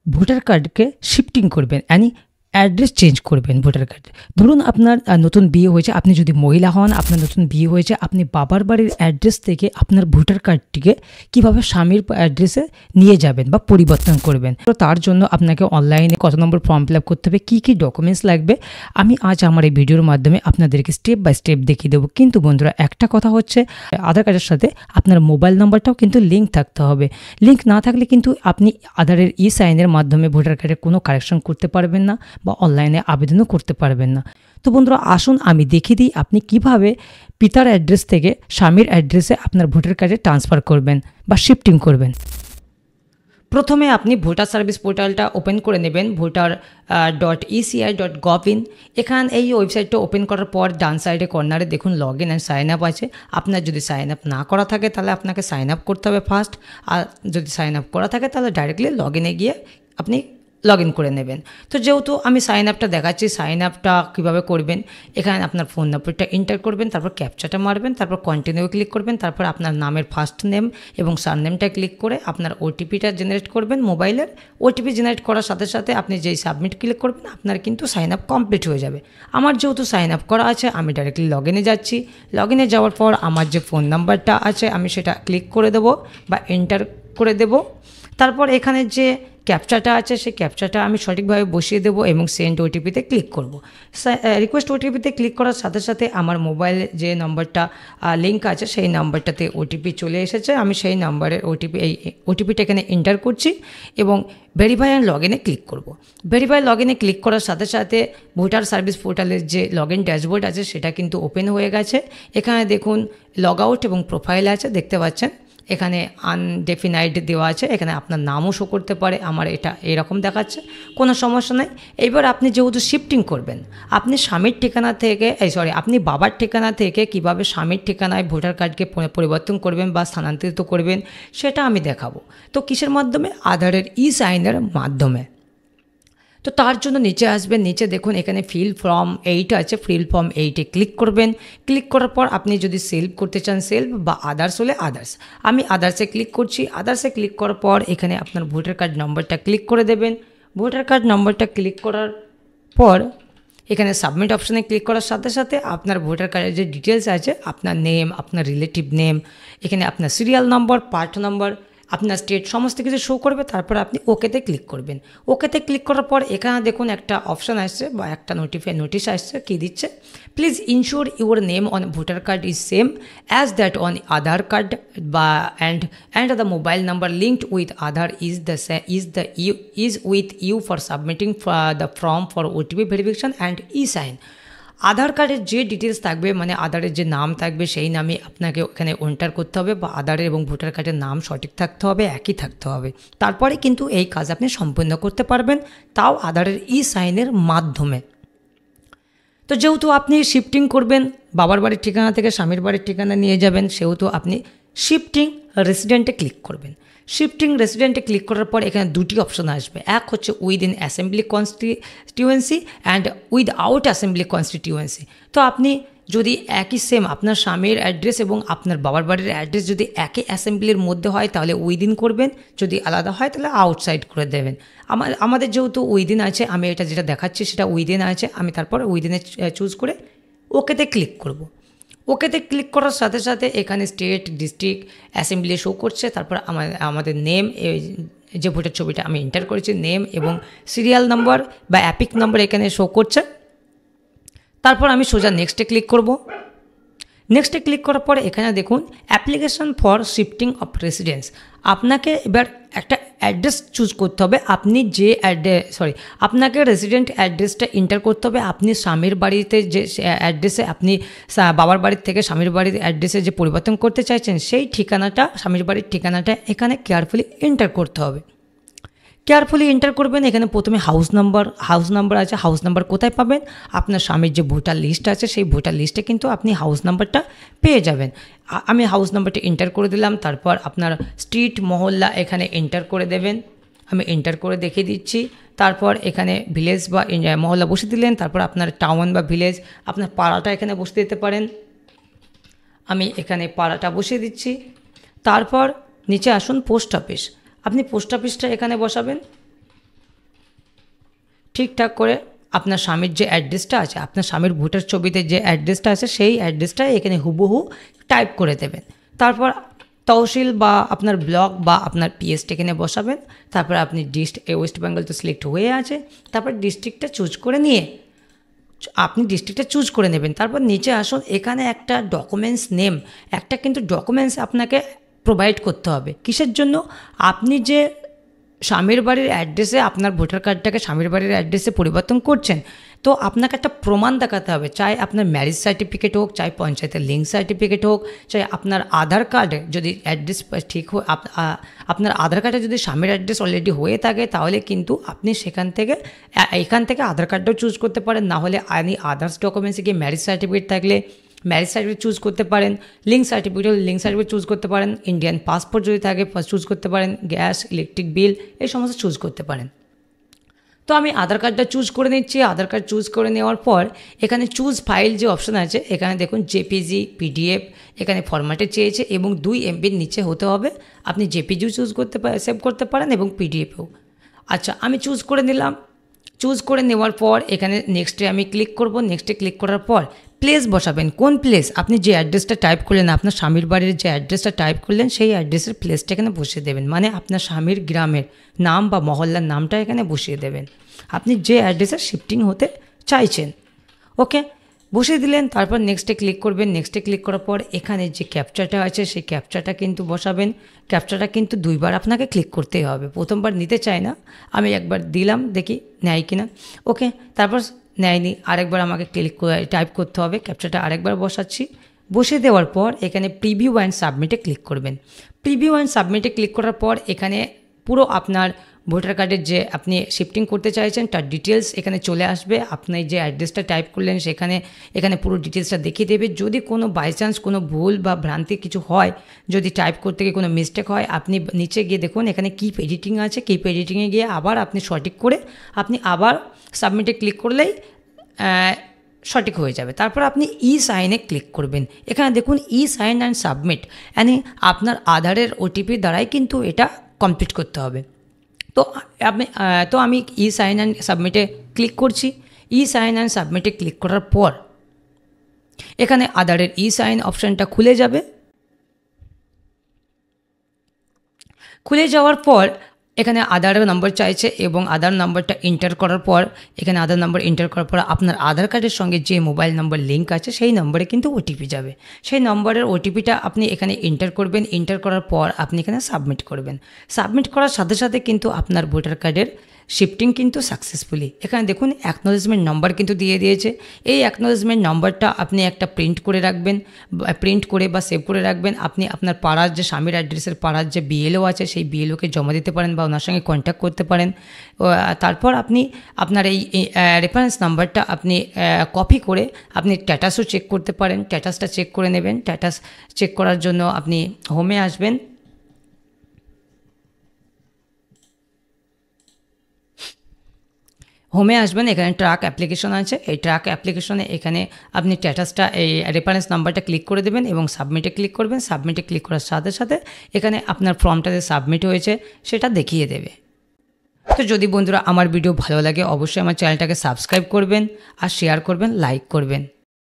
Voter কার্ডকে shifting করবেন, address change করবেন ভোটার কার্ড। ধরুন আপনার নতুন বিয়ে হয়েছে, আপনি যদি মহিলা হন, আপনার নতুন বিয়ে হয়েছে, আপনি বাবার বাড়ির অ্যাড্রেস থেকে আপনার ভোটার কার্ডটিকে কীভাবে স্বামীর অ্যাড্রেসে নিয়ে যাবেন বা পরিবর্তন করবেন। তো তার জন্য আপনাকে অনলাইনে কত নম্বর ফর্ম ফিল আপ করতে হবে, কী কী ডকুমেন্টস লাগবে, আমি আজ আমার এই ভিডিওর মাধ্যমে আপনাদেরকে স্টেপ বাই স্টেপ দেখিয়ে দেবো। কিন্তু বন্ধুরা, একটা কথা হচ্ছে, আধার কার্ডের সাথে আপনার মোবাইল নাম্বারটাও কিন্তু লিঙ্ক থাকতে হবে। লিঙ্ক না থাকলে কিন্তু আপনি আধারের সাইনের মাধ্যমে ভোটার কার্ডের কোনো কারেকশন করতে পারবেন না বা অনলাইনে আবেদনও করতে পারবেন না। তো বন্ধুরা, আসুন আমি দেখিয়ে দিই আপনি কিভাবে পিতার অ্যাড্রেস থেকে স্বামীর অ্যাড্রেসে আপনার ভোটার কার্ডে ট্রান্সফার করবেন বা শিফটিং করবেন। প্রথমে আপনি ভোটার সার্ভিস পোর্টালটা ওপেন করে নেবেন, voter.eci.gov.in। এই ওয়েবসাইটটা ওপেন করার পর ডান সাইডে কর্নারে দেখুন log in and sign up আছে। আপনার যদি সাইন আপ না করা থাকে তাহলে আপনাকে সাইন আপ করতে হবে ফার্স্ট, আর যদি সাইন আপ করা থাকে তাহলে ডাইরেক্টলি লগ ইনে গিয়ে আপনি লগ ইন করে নেবেন। তো যেহেতু আমি সাইন আপটা দেখাচ্ছি, সাইন আপটা কীভাবে করবেন, এখানে আপনার ফোন নাম্বারটা এন্টার করবেন, তারপর ক্যাপচাটা মারবেন, তারপর কন্টিনিউ ক্লিক করবেন, তারপর আপনার নামের ফার্স্ট নেম এবং সারনেমটা ক্লিক করে আপনার ওটিপিটা জেনারেট করবেন মোবাইলের। ওটিপি জেনারেট করার সাথে সাথে আপনি যেই সাবমিট ক্লিক করবেন আপনার কিন্তু সাইন আপ কমপ্লিট হয়ে যাবে। আমার যেহেতু সাইন আপ করা আছে, আমি ডাইরেক্টলি লগ ইনে যাচ্ছি। লগ ইনে যাওয়ার পর আমার যে ফোন নাম্বারটা আছে আমি সেটা ক্লিক করে দেবো বা এন্টার করে দেব। তারপর এখানে যে ক্যাপচাটা আছে সেই ক্যাপচাটা আমি সঠিকভাবে বসিয়ে দেবো এবং সেন্ড ওটিপিতে ক্লিক করব। রিকোয়েস্ট ওটিপিতে ক্লিক করার সাথে সাথে আমার মোবাইলে যে নাম্বারটা লিঙ্ক আছে সেই নাম্বারটাতে ওটিপি চলে এসেছে। আমি সেই নাম্বারের ওটিপিটা এখানে এন্টার করছি এবং ভেরিফাই অ্যান্ড লগ ইনে ক্লিক করব। ভেরিফাই লগ ইনে ক্লিক করার সাথে সাথে ভোটার সার্ভিস পোর্টালের যে লগ ইন ড্যাশবোর্ড আছে সেটা কিন্তু ওপেন হয়ে গেছে। এখানে দেখুন লগ আউট এবং প্রোফাইল আছে, দেখতে পাচ্ছেন। এখানে আনডেফিনাইড দেওয়া আছে, এখানে আপনার নামও শো করতে পারে। আমার এটা এরকম দেখাচ্ছে, কোনো সমস্যা নেই। এইবার আপনি যেহেতু শিফটিং করবেন, আপনি স্বামীর ঠিকানা থেকে আপনি বাবার ঠিকানা থেকে কিভাবে স্বামীর ঠিকানায় ভোটার কার্ডকে পরিবর্তন করবেন বা স্থানান্তরিত করবেন সেটা আমি দেখাবো। তো কিসের মাধ্যমে? আধারের সাইনের মাধ্যমে। তো তার জন্য নিচে আসবেন, নিচে দেখুন এখানে ফিল ফর্ম 8 আছে, ফিল ফর্ম 8-এ ক্লিক করবেন। ক্লিক করার পর আপনি যদি সেলফ করতে চান সেলফ বা আদার্স হলে আদার্স। আমি আদার্সে ক্লিক করছি। আদার্সে ক্লিক করার পর এখানে আপনার ভোটার কার্ড নম্বরটা ক্লিক করে দেবেন। ভোটার কার্ড নম্বরটা ক্লিক করার পর এখানে সাবমিট অপশানে ক্লিক করার সাথে সাথে আপনার ভোটার কার্ডের যে ডিটেলস আছে, আপনার নেম, আপনার রিলেটিভ নেম, এখানে আপনার সিরিয়াল নম্বর, পার্ট নম্বর, আপনার স্টেট, সমস্ত কিছু শো করবে। তারপর আপনি ওকেতে ক্লিক করবেন। ওকেতে ক্লিক করার পর এখানে দেখুন একটা অপশান আসছে বা একটা নোটিশ আসছে, কী দিচ্ছে, please ensure your name on voter card is same as that on Aadhaar card বা and the mobile number linked with Aadhaar is with you for submitting the form for OTP verification and sign. Aadhaar কার্ডের যে details থাকবে, মানে আধারের যে নাম থাকবে সেই নামে আপনাকে ওখানে এন্টার করতে হবে বা আধারের এবং ভোটার কার্ডের নাম সঠিক থাকতে হবে, একই থাকতে হবে। তারপরে কিন্তু এই কাজ আপনি সম্পূর্ণ করতে পারবেন, তাও আধারের সাইনের মাধ্যমে। তো যেহেতু আপনি শিফটিং করবেন, বাবার বাড়ির ঠিকানা থেকে স্বামীর বাড়ির ঠিকানা নিয়ে যাবেন, সেহেতু আপনি শিফটিং রেসিডেন্টে ক্লিক করবেন। শিফটিং রেসিডেন্টে ক্লিক করার পর এখানে দুটি অপশন আসবে, এক হচ্ছে within assembly constituency and without assembly constituency. তো আপনি যদি একই সেম আপনার স্বামীর অ্যাড্রেস এবং আপনার বাবার বাড়ির অ্যাড্রেস যদি একই অ্যাসেম্বলির মধ্যে হয় তাহলে উইদিন করবেন, যদি আলাদা হয় তাহলে আউটসাইড করে দেবেন। আমাদের যেহেতু উইদিন আছে, আমি এটা যেটা দেখাচ্ছি সেটা উইদিন আছে, আমি তারপর উইদিনে চুজ করে ওকেতে ক্লিক করব। ওকেতে ক্লিক করার সাথে সাথে এখানে স্টেট, ডিস্ট্রিক্ট, অ্যাসেম্বলি শো করছে। তারপর আমাদের নেম, যে ভোটার ছবিটা আমি এন্টার করেছি, নেম এবং সিরিয়াল নাম্বার বা অ্যাপিক নাম্বার এখানে শো করছে। তারপর আমি সোজা নেক্সটে ক্লিক করব। নেক্সটে ক্লিক করার পরে এখানে দেখুন application for shifting of residence. আপনাকে এবার একটা অ্যাড্রেস চুজ করতে হবে। আপনি যে আপনাকে রেসিডেন্ট অ্যাড্রেসটা এন্টার করতে হবে। আপনি স্বামীর বাড়িতে যে অ্যাড্রেসে, আপনি বাবার বাড়ির থেকে স্বামীর বাড়ির অ্যাড্রেসে যে পরিবর্তন করতে চাইছেন সেই ঠিকানাটা, স্বামীর বাড়ির ঠিকানাটা এখানে কেয়ারফুলি এন্টার করতে হবে। কেয়ারফুলি এন্টার করবেন। এখানে প্রথমে হাউস নাম্বার আছে। হাউস নাম্বার কোথায় পাবেন? আপনার স্বামীর যে ভোটার লিস্ট আছে সেই ভোটার লিস্টে কিন্তু আপনি হাউস নাম্বারটা পেয়ে যাবেন। আমি হাউস নাম্বারটা এন্টার করে দিলাম। তারপর আপনার স্ট্রিট, মহল্লা এখানে এন্টার করে দেবেন। আমি এন্টার করে দেখিয়ে দিচ্ছি। তারপর এখানে ভিলেজ বা মহল্লা বসে দিলেন। তারপর আপনার টাউন বা ভিলেজ, আপনার পাড়াটা এখানে বসে দিতে পারেন। আমি এখানে পাড়াটা বসিয়ে দিচ্ছি। তারপর নিচে আসুন পোস্ট অফিস। আপনি পোস্ট অফিসটা এখানে বসাবেন। ঠিকঠাক করে আপনার স্বামীর যে অ্যাড্রেসটা আছে, আপনার স্বামীর ভোটার ছবিতে যে অ্যাড্রেসটা আছে সেই অ্যাড্রেসটা এখানে হুবহু টাইপ করে দেবেন। তারপর তহসিল বা আপনার ব্লক বা আপনার পিএসটি এখানে বসাবেন। তারপর আপনি ওয়েস্ট বেঙ্গল তো সিলেক্ট হয়ে আছে, তারপর ডিস্ট্রিক্টটা চুজ করে নিয়ে আপনি ডিস্ট্রিক্টটা চুজ করে নেবেন। তারপর নিচে আসুন, এখানে একটা ডকুমেন্টস নেম, একটা কিন্তু ডকুমেন্টস আপনাকে প্রোভাইড করতে হবে। কিসের জন্য? আপনি যে স্বামীর বাড়ির অ্যাড্রেসে আপনার ভোটার কার্ডটাকে স্বামীর বাড়ির অ্যাড্রেসে পরিবর্তন করছেন, তো আপনাকে একটা প্রমাণ দেখাতে হবে। চাই আপনার ম্যারেজ সার্টিফিকেট হোক, চাই পঞ্চায়েতের লিঙ্ক সার্টিফিকেট হোক, চাই আপনার আধার কার্ডে যদি অ্যাড্রেস ঠিক আপনার আধার কার্ডে যদি স্বামীর অ্যাড্রেস অলরেডি হয়ে থাকে, তাহলে কিন্তু আপনি এখান থেকে আধার কার্ডটাও চুজ করতে পারেন। না হলে আদার্স ডকুমেন্টসে গিয়ে ম্যারেজ সার্টিফিকেট থাকলে ম্যারেজ সার্টিফিকেট চুজ করতে পারেন, লিঙ্ক সার্টিফিকেট চুজ করতে পারেন, ইন্ডিয়ান পাসপোর্ট যদি থাকে চুজ করতে পারেন, গ্যাস ইলেকট্রিক বিল এই সমস্ত চুজ করতে পারেন। তো আমি আধার কার্ডটা চুজ করে নিচ্ছি। আধার কার্ড চুজ করে নেওয়ার পর এখানে চুজ ফাইল যে অপশান আছে, এখানে দেখুন জেপিজি, পিডিএফ এখানে ফরম্যাটে চেয়েছে এবং 2 MBর নিচে হতে হবে। আপনি জেপিজিও চুজ করতে সেভ করতে পারেন এবং পিডিএফও। আচ্ছা, আমি চুজ করে নিলাম। চুজ করে নেওয়ার পর এখানে নেক্সটে আমি ক্লিক করব। নেক্সটে ক্লিক করার পর প্লেস বসাবেন। কোন প্লেস? আপনি যে অ্যাড্রেসটা টাইপ করলেন, আপনার স্বামীর বাড়ির যে অ্যাড্রেসটা টাইপ করলেন সেই অ্যাড্রেসের প্লেসটা এখানে বসিয়ে দেবেন। মানে আপনার স্বামীর গ্রামের নাম বা মহল্লার নামটা এখানে বসিয়ে দেবেন, আপনি যে অ্যাড্রেসে শিফটিং হতে চাইছেন। ওকে, বসিয়ে দিলেন। তারপর নেক্সটে ক্লিক করবেন। নেক্সটে ক্লিক করার পর এখানে যে ক্যাপচাটা আছে সেই ক্যাপচাটা কিন্তু বসাবেন। ক্যাপচাটা কিন্তু 2বার আপনাকে ক্লিক করতেই হবে, প্রথমবার নিতে চায় না। আমি একবার দিলাম, দেখি নেয় কিনা। ওকে, তারপর নেয়নি, আরেকবার আমাকে টাইপ করতে হবে। ক্যাপচাটা আরেকবার বসাচ্ছি। বসিয়ে দেওয়ার পর এখানে প্রিভিউ অ্যান্ড সাবমিটে ক্লিক করবেন। প্রিভিউ অ্যান্ড সাবমিটে ক্লিক করার পর এখানে পুরো আপনার ভোটার কার্ডের যে আপনি শিফটিং করতে চাইছেন তার ডিটেলস এখানে চলে আসবে। আপনি যে অ্যাড্রেসটা টাইপ করলেন এখানে পুরো ডিটেলসটা দেখিয়ে দেবে। যদি কোনো বাই চান্স কোনো ভুল বা ভ্রান্তি কিছু হয়, যদি টাইপ করতে গিয়ে কোনো মিস্টেক হয়, আপনি নিচে গিয়ে দেখুন এখানে কিপ এডিটিং আছে। কিপ এডিটিংয়ে গিয়ে আবার আপনি সঠিক করে আপনি আবার সাবমিটে ক্লিক করলেই সঠিক হয়ে যাবে। তারপর আপনি সাইনে ক্লিক করবেন। এখানে দেখুন সাইন অ্যান্ড সাবমিট, মানে আপনার আধারের ওটিপি দ্বারাই কিন্তু এটা কমপ্লিট করতে হবে। তো আমি সাইন অ্যান্ড সাবমিটে ক্লিক করছি। সাইন অ্যান্ড সাবমিটে ক্লিক করার পর এখানে আধারের সাইন অপশানটা খুলে যাবে। খুলে যাওয়ার পর এখানে আধার নম্বর চাইছে এবং আধার নম্বরটা এন্টার করার পর এখানে আধার নম্বর এন্টার করার পর আপনার আধার কার্ডের সঙ্গে যে মোবাইল নম্বর লিঙ্ক আছে সেই নম্বরে কিন্তু ওটিপি যাবে। সেই নম্বরের ওটিপিটা আপনি এখানে এন্টার করবেন। এন্টার করার পর আপনি এখানে সাবমিট করবেন। সাবমিট করার সাথে সাথে কিন্তু আপনার ভোটার কার্ডের শিফটিং কিন্তু সাকসেসফুলি। এখানে দেখুন অ্যাকনোলেজমেন্ট নাম্বার কিন্তু দিয়ে দিয়েছে। এই অ্যাকনোলেজমেন্ট নাম্বারটা আপনি একটা প্রিন্ট করে রাখবেন, প্রিন্ট করে বা সেভ করে রাখবেন। আপনি আপনার পাড়ার যে স্বামীর অ্যাড্রেসের পাড়ার যে বিএলও আছে সেই বিএলওকে জমা দিতে পারেন বা ওনার সঙ্গে কন্ট্যাক্ট করতে পারেন। তারপর আপনি আপনার এই রেফারেন্স নাম্বারটা আপনি কপি করে আপনি স্ট্যাটাসও চেক করতে পারেন। স্ট্যাটাসটা চেক করে নেবেন। স্ট্যাটাস চেক করার জন্য আপনি হোমে আসবেন। এখানে ট্র্যাক অ্যাপ্লিকেশন আছে। এই ট্র্যাক অ্যাপ্লিকেশনে এখানে আপনি স্ট্যাটাসটা এই রেফারেন্স নাম্বারটা ক্লিক করে দেবেন এবং সাবমিটে ক্লিক করবেন। সাবমিটে ক্লিক করার সাথে সাথে এখানে আপনার ফর্মটা যে সাবমিট হয়েছে সেটা দেখিয়ে দেবে। তো যদি বন্ধুরা আমার ভিডিও ভালো লাগে অবশ্যই আমার চ্যানেলটাকে সাবস্ক্রাইব করবেন আর শেয়ার করবেন, লাইক করবেন।